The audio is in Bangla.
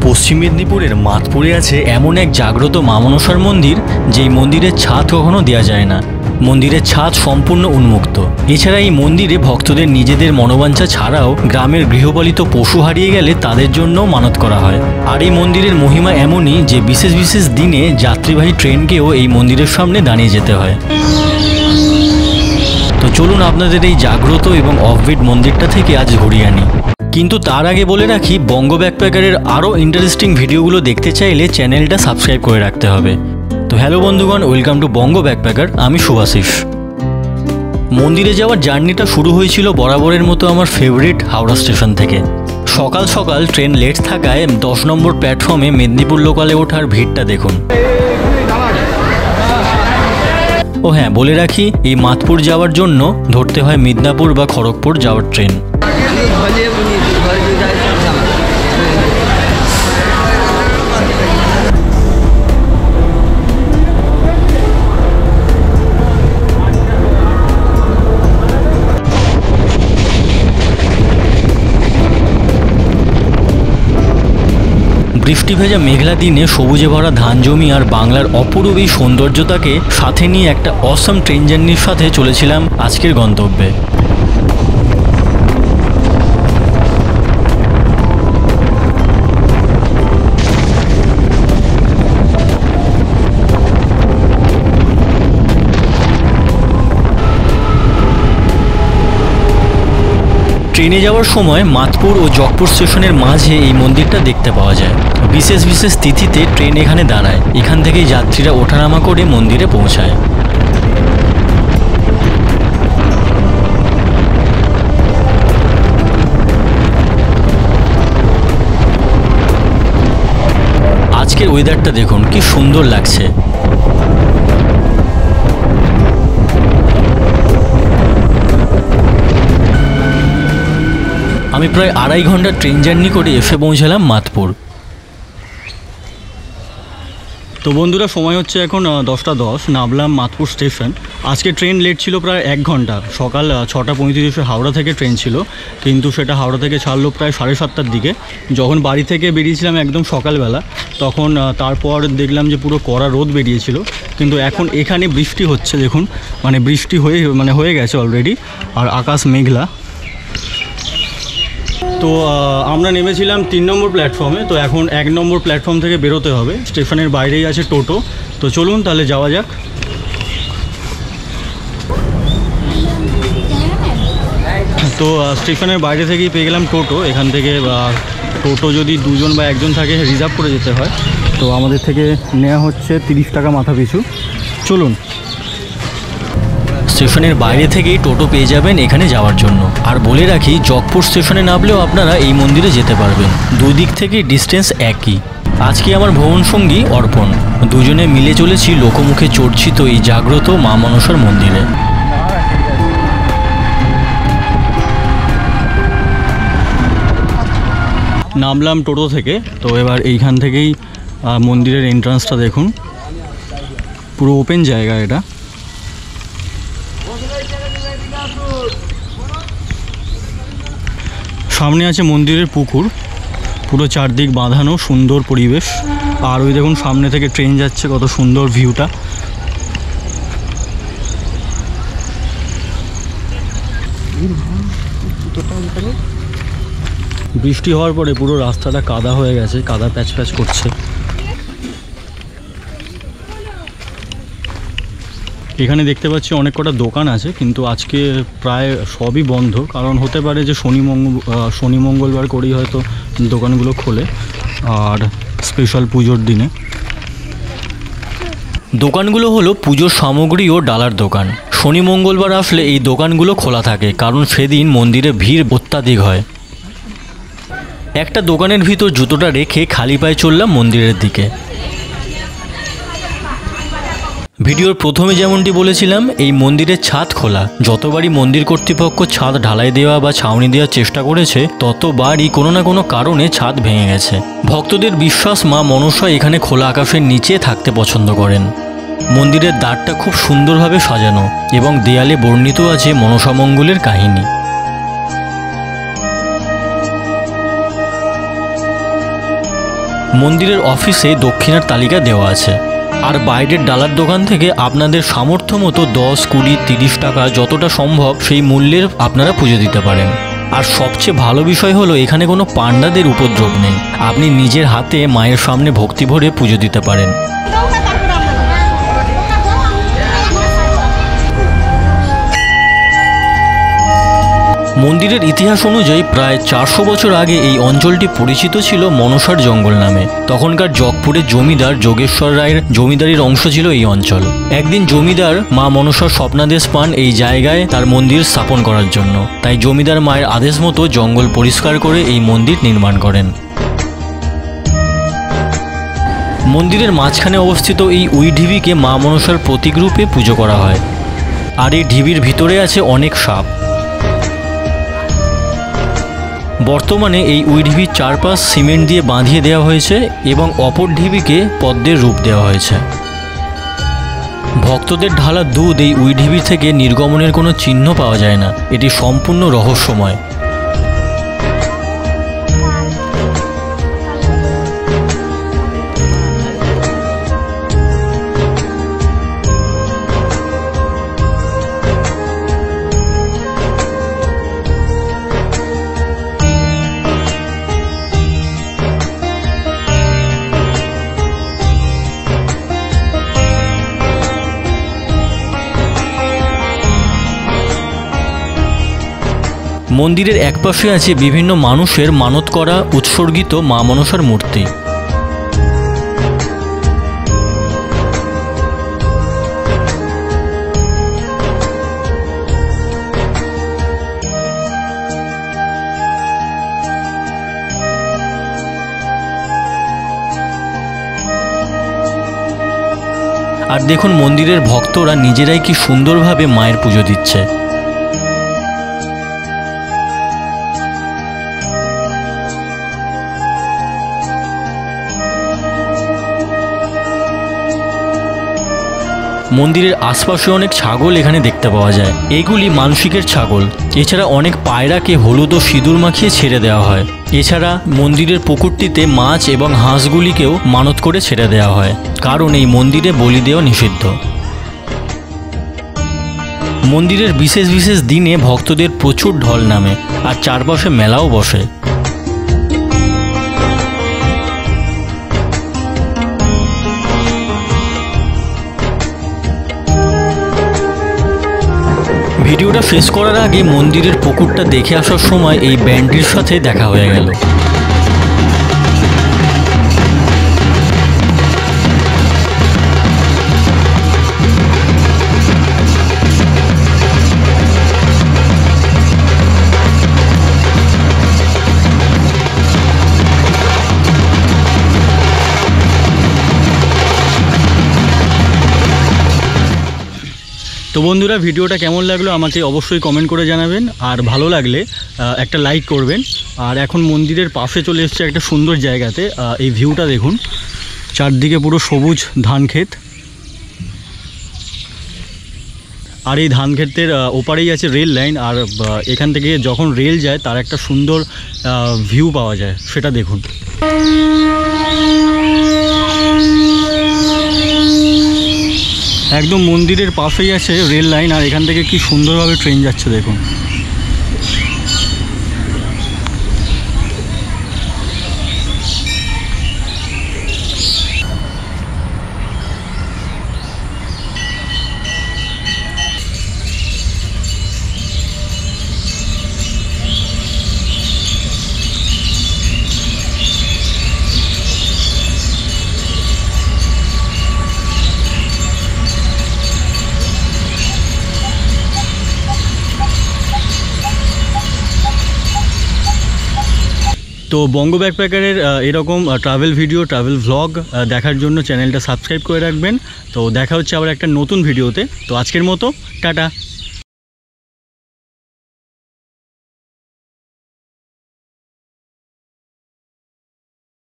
পশ্চিম মেদিনীপুরের মাতপুরে আছে এমন এক জাগ্রত মা মনসার মন্দির, যেই মন্দিরের ছাদ কখনো দেওয়া যায় না। মন্দিরের ছাদ সম্পূর্ণ উন্মুক্ত। এছাড়া এই মন্দিরে ভক্তদের নিজেদের মনোবাঞ্ছা ছাড়াও গ্রামের গৃহপালিত পশু হারিয়ে গেলে তাদের জন্য মানত করা হয়। আর এই মন্দিরের মহিমা এমনই যে বিশেষ বিশেষ দিনে যাত্রীবাহী ট্রেনকেও এই মন্দিরের সামনে দাঁড়িয়ে যেতে হয়। তো চলুন আপনাদের এই জাগ্রত এবং অফবিট মন্দিরটা থেকে আজ ঘুরিয়ে আনি। কিন্তু তার আগে বলে রাখি, বঙ্গ ব্যাকপ্যাকারের আরও ইন্টারেস্টিং ভিডিওগুলো দেখতে চাইলে চ্যানেলটা সাবস্ক্রাইব করে রাখতে হবে। তো হ্যালো বন্ধুগণ, ওয়েলকাম টু বঙ্গ ব্যাকপ্যাকার। আমি শুভাশিস। মন্দিরে যাওয়ার জার্নিটা শুরু হয়েছিল বরাবরের মতো আমার ফেভারিট হাওড়া স্টেশন থেকে। সকাল সকাল ট্রেন লেট থাকায় 10 নম্বর প্ল্যাটফর্মে মেদিনীপুর লোকালে ওঠার ভিড়টা দেখুন। ও হ্যাঁ, বলে রাখি, এই মাতপুর যাওয়ার জন্য ধরতে হয় মিদনাপুর বা খড়গপুর যাওয়ার ট্রেন। বৃষ্টি ভেজা মেঘলা দিনে সবুজে ভরা ধান জমি আর বাংলার অপরূপ এই সৌন্দর্যতাকে সাথে নিয়ে একটা অসাম ট্রেন জার্নির সাথে চলেছিলাম আজকের গন্তব্যে। ট্রেনে যাওয়ার সময় মাতপুর ও জগপুর স্টেশনের মাঝে এই মন্দিরটা দেখতে পাওয়া যায়। বিশেষ বিশেষ তিথিতে ট্রেন এখানে দাঁড়ায়। এখান থেকেই যাত্রীরা ওঠানামা করে মন্দিরে পৌঁছায়। আজকের ওয়েদারটা দেখুন, কি সুন্দর লাগছে। আমি প্রায় 2.5 ঘন্টা ট্রেন জার্নি করে এসে পৌঁছালাম মাতপুর। তো বন্ধুরা, সময় হচ্ছে এখন 10:10। নামলাম মাতপুর স্টেশন। আজকে ট্রেন লেট ছিল প্রায় 1 ঘন্টা। সকাল 6:35 হাওড়া থেকে ট্রেন ছিল, কিন্তু সেটা হাওড়া থেকে ছাড়লো প্রায় 7:30টার দিকে। যখন বাড়ি থেকে বেরিয়েছিলাম একদম সকালবেলা, তখন তারপর দেখলাম যে পুরো কড়া রোদ বেরিয়েছিল। কিন্তু এখন এখানে বৃষ্টি হচ্ছে, দেখুন, মানে বৃষ্টি হয়ে গেছে অলরেডি, আর আকাশ মেঘলা। তো আমরা নেমেছিলাম 3 নম্বর প্ল্যাটফর্মে। তো এখন 1 নম্বর প্ল্যাটফর্ম থেকে বেরোতে হবে। স্টেশনের বাইরেই আছে টোটো। তো চলুন তাহলে যাওয়া যাক। তো স্টেশনের বাইরে থেকেই পেয়ে গেলাম টোটো। এখান থেকে টোটো যদি 2 জন বা 1 জন থাকে রিজার্ভ করে যেতে হয়। তো আমাদের থেকে নেওয়া হচ্ছে 30 টাকা মাথা পিছু। চলুন। স্টেশনের বাইরে থেকেই টোটো পেয়ে যাবেন এখানে যাওয়ার জন্য। আর বলে রাখি, জগপুর স্টেশনে নামলেও আপনারা এই মন্দিরে যেতে পারবেন। দুদিক থেকে ডিস্টেন্স একই। আজকে আমার ভ্রমণ সঙ্গী অর্পণ, দুজনে মিলে চলেছি লোকমুখে চর্চিত এই জাগ্রত মা মনসার মন্দিরে। নামলাম টোটো থেকে। তো এবার এইখান থেকেই মন্দিরের এন্ট্রান্সটা দেখুন, পুরো ওপেন জায়গা এটা। সামনে আছে মন্দিরের পুকুর, পুরো চারদিক বাঁধানো, সুন্দর পরিবেশ। আর ওই দেখুন সামনে থেকে ট্রেন যাচ্ছে, কত সুন্দর ভিউটা। বৃষ্টি হওয়ার পরে পুরো রাস্তাটা কাদা হয়ে গেছে, কাদা প্যাচ প্যাচ করছে। এখানে দেখতে পাচ্ছি অনেক কটা দোকান আছে, কিন্তু আজকে প্রায় সবই বন্ধ। কারণ হতে পারে যে শনি মঙ্গলবার করেই হয়তো দোকানগুলো খোলে, আর স্পেশাল পুজোর দিনে। দোকানগুলো হলো পুজোর সামগ্রী ও ডালার দোকান। শনি মঙ্গলবার আসলে এই দোকানগুলো খোলা থাকে, কারণ সেদিন মন্দিরে ভিড় অত্যাধিক হয়। একটা দোকানের ভিতর জুতোটা রেখে খালি পায়ে চললাম মন্দিরের দিকে। ভিডিওর প্রথমে যেমনটি বলেছিলাম, এই মন্দিরের ছাদ খোলা। যতবারই মন্দির কর্তৃপক্ষ ছাদ ঢালাই দেওয়া বা ছাউনি দেওয়ার চেষ্টা করেছে, ততবারই কোনো না কোনো কারণে ছাদ ভেঙে গেছে। ভক্তদের বিশ্বাস, মা মনসা এখানে খোলা আকাশের নিচে থাকতে পছন্দ করেন। মন্দিরের দ্বারটা খুব সুন্দরভাবে সাজানো এবং দেয়ালে বর্ণিত আছে মনসামঙ্গলের কাহিনী। মন্দিরের অফিসে দক্ষিণার তালিকা দেওয়া আছে। আর বাইরের ডালার দোকান থেকে আপনাদের সামর্থ্য মতো 10, 20, 30 টাকা যতটা সম্ভব সেই মূল্যের আপনারা পুজো দিতে পারেন। আর সবচেয়ে ভালো বিষয় হলো এখানে কোনো পান্ডাদের উপদ্রব নেই। আপনি নিজের হাতে মায়ের সামনে ভক্তি ভরে পুজো দিতে পারেন। মন্দিরের ইতিহাস অনুযায়ী প্রায় 400 বছর আগে এই অঞ্চলটি পরিচিত ছিল মনসার জঙ্গল নামে। তখনকার জগপুরের জমিদার যোগেশ্বর রায়ের জমিদারির অংশ ছিল এই অঞ্চল। একদিন জমিদার মা মনসার স্বপ্নাদেশ পান এই জায়গায় তার মন্দির স্থাপন করার জন্য। তাই জমিদার মায়ের আদেশ মতো জঙ্গল পরিষ্কার করে এই মন্দির নির্মাণ করেন। মন্দিরের মাঝখানে অবস্থিত এই উই ঢিবিকে মা মনসার প্রতীক রূপে পুজো করা হয়। আর এই ঢিবির ভিতরে আছে অনেক সাপ। বর্তমানে এই উই ঢিবির চারপাশ সিমেন্ট দিয়ে বাঁধিয়ে দেওয়া হয়েছে এবং অপর ঢিবিকে পদ্মের রূপ দেওয়া হয়েছে। ভক্তদের ঢালা দুধ এই উই ঢিবি থেকে নির্গমনের কোনো চিহ্ন পাওয়া যায় না। এটি সম্পূর্ণ রহস্যময়। মন্দিরের একপাশে আছে বিভিন্ন মানুষের মানত করা উৎসর্গিত মা মনসার মূর্তি। আর দেখুন মন্দিরের ভক্তরা নিজেরাই কি সুন্দরভাবে মায়ের পুজো দিচ্ছে। মন্দিরের আশপাশে অনেক ছাগল এখানে দেখতে পাওয়া যায়। এগুলি মানসিকের ছাগল। এছাড়া অনেক পায়রাকে হলুদ ও সিঁদুর মাখিয়ে ছেড়ে দেওয়া হয়। এছাড়া মন্দিরের পুকুরটিতে মাছ এবং হাঁসগুলিকেও মানত করে ছেড়ে দেওয়া হয়, কারণ এই মন্দিরে বলি দেওয়া নিষিদ্ধ। মন্দিরের বিশেষ বিশেষ দিনে ভক্তদের প্রচুর ঢল নামে আর চারপাশে মেলাও বসে। ভিডিওটা শেষ করার আগে মন্দিরের পুকুরটা দেখে আসার সময় এই ব্যান্ডটির সাথে দেখা হয়ে গেল। তো বন্ধুরা, ভিডিওটা কেমন লাগলো আমাকে অবশ্যই কমেন্ট করে জানাবেন। আর ভালো লাগলে একটা লাইক করবেন। আর এখন মন্দিরের পাশে চলে এসেছে একটা সুন্দর জায়গাতে। এই ভিউটা দেখুন, চারদিকে পুরো সবুজ ধান ক্ষেত। আর এই ধান ক্ষেতের ওপারেই আছে রেল লাইন। আর এখান থেকে যখন রেল যায় তার একটা সুন্দর ভিউ পাওয়া যায়, সেটা দেখুন। একদম মন্দিরের পাশেই আছে রেল লাইন। আর এখান থেকে কি সুন্দরভাবে ট্রেন যাচ্ছে দেখুন। তো বঙ্গ ব্যাকপ্যাকারের এরকম ট্রাভেল ভিডিও, ট্রাভেল ভ্লগ দেখার জন্য চ্যানেলটা সাবস্ক্রাইব করে রাখবেন। তো দেখা হচ্ছে আবার একটা নতুন ভিডিওতে। তো আজকের মতো টাটা।